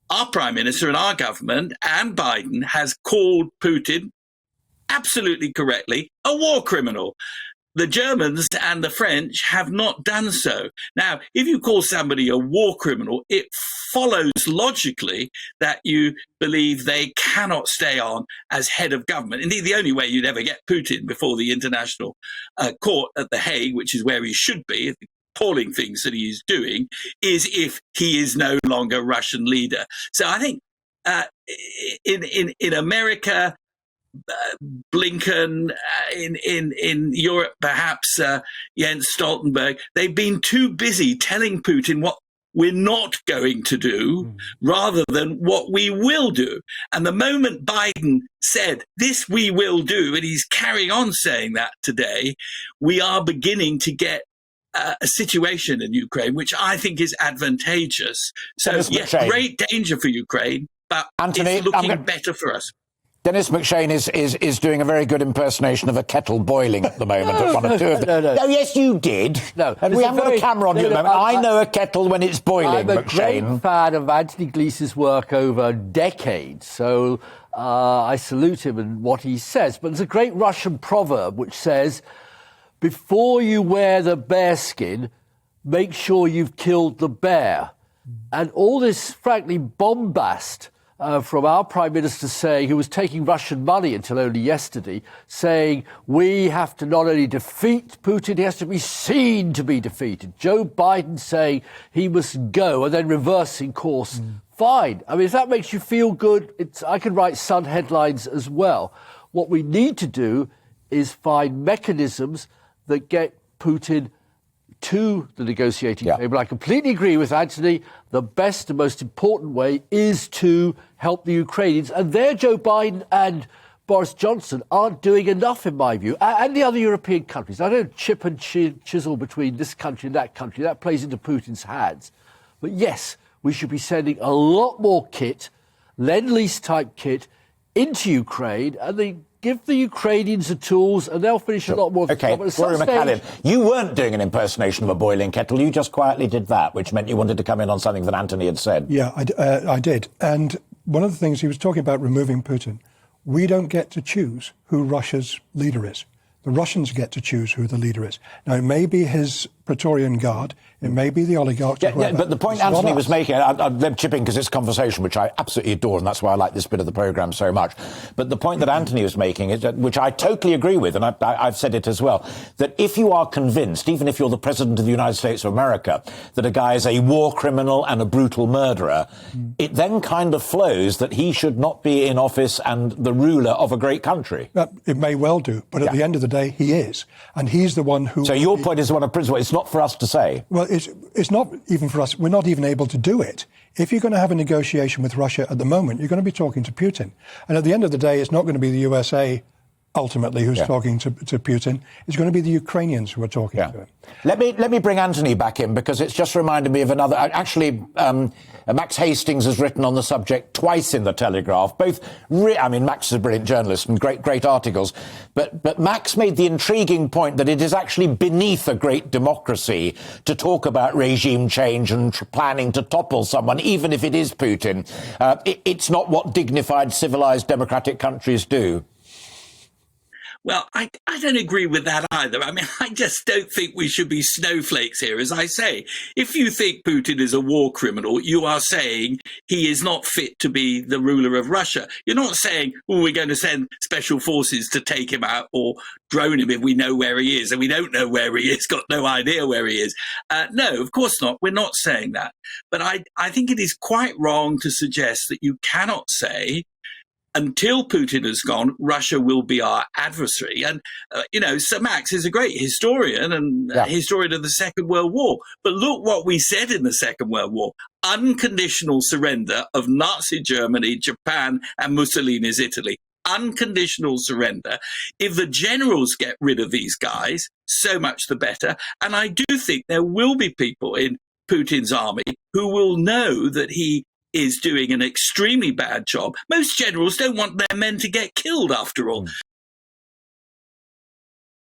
our Prime Minister and our government and Biden has called Putin, absolutely correctly, a war criminal. The Germans and the French have not done so. Now, if you call somebody a war criminal, it follows logically that you believe they cannot stay on as head of government. Indeed, the only way you'd ever get Putin before the International Court at The Hague, which is where he should be, the appalling things that he is doing, is if he is no longer Russian leader. So I think in America, Blinken, in Europe, perhaps Jens Stoltenberg, they've been too busy telling Putin what we're not going to do rather than what we will do. And the moment Biden said, this we will do, and he's carrying on saying that today, we are beginning to get a situation in Ukraine, which I think is advantageous. So, yes, great danger for Ukraine, but Anthony, it's looking better for us. Denis MacShane is doing a very good impersonation of a kettle boiling at the moment. No, yes, you did. No, and we haven't got a camera on you at the moment. I know a kettle when it's boiling, I'm a MacShane. great fan of Anthony Gleeson's work over decades, so I salute him and what he says. But there's a great Russian proverb which says, before you wear the bear skin, make sure you've killed the bear. And all this, frankly, bombast from our Prime Minister saying, who was taking Russian money until only yesterday, saying we have to not only defeat Putin, he has to be seen to be defeated. Joe Biden saying he must go and then reversing course. Fine. I mean, if that makes you feel good, I can write Sun headlines as well. What we need to do is find mechanisms that get Putin to the negotiating table. I completely agree with Anthony. The best and most important way is to help the Ukrainians. And there, Joe Biden and Boris Johnson aren't doing enough, in my view, and the other European countries. I don't chip and chisel between this country and that country. That plays into Putin's hands. But yes, we should be sending a lot more kit, Lend-Lease type kit, into Ukraine, and they give the Ukrainians the tools, and they'll finish a lot more of the job. Rory McCallum, you weren't doing an impersonation of a boiling kettle. You just quietly did that, which meant you wanted to come in on something that Anthony had said. Yeah, I did. And one of the things he was talking about, removing Putin, we don't get to choose who Russia's leader is. The Russians get to choose who the leader is. Now, it may be his Praetorian Guard, it may be the oligarchs. But the point Anthony was making, I'm chipping because it's a conversation which I absolutely adore, and that's why I like this bit of the programme so much. But the point that Anthony was making, is that, which I totally agree with, and I've said it as well, that if you are convinced, even if you're the President of the United States of America, that a guy is a war criminal and a brutal murderer, it then kind of flows that he should not be in office and the ruler of a great country. It may well do, but at the end of the day, he is. And he's the one who... So your point is the one of principle. It's not for us to say. Well, it's not even for us. We're not even able to do it. If you're going to have a negotiation with Russia at the moment, you're going to be talking to Putin. And at the end of the day, it's not going to be the USA ultimately who's talking to Putin. It's going to be the Ukrainians who are talking to him. Let me bring Anthony back in, because it's just reminded me of another. Actually, Max Hastings has written on the subject twice in the Telegraph. Max is a brilliant journalist and great articles. But Max made the intriguing point that it is actually beneath a great democracy to talk about regime change and planning to topple someone, even if it is Putin. It's not what dignified, civilized, democratic countries do. Well, I don't agree with that either. I mean, I just don't think we should be snowflakes here. As I say, if you think Putin is a war criminal, you are saying he is not fit to be the ruler of Russia. You're not saying, we're going to send special forces to take him out or drone him if we know where he is. And we don't know where he is, got no idea where he is. No, of course not. We're not saying that. But I think it is quite wrong to suggest that you cannot say, until Putin has gone, Russia will be our adversary. And, Sir Max is a great historian and a historian of the Second World War. But look what we said in the Second World War. Unconditional surrender of Nazi Germany, Japan and Mussolini's Italy. Unconditional surrender. If the generals get rid of these guys, so much the better. And I do think there will be people in Putin's army who will know that he is doing an extremely bad job. Most generals don't want their men to get killed, after all.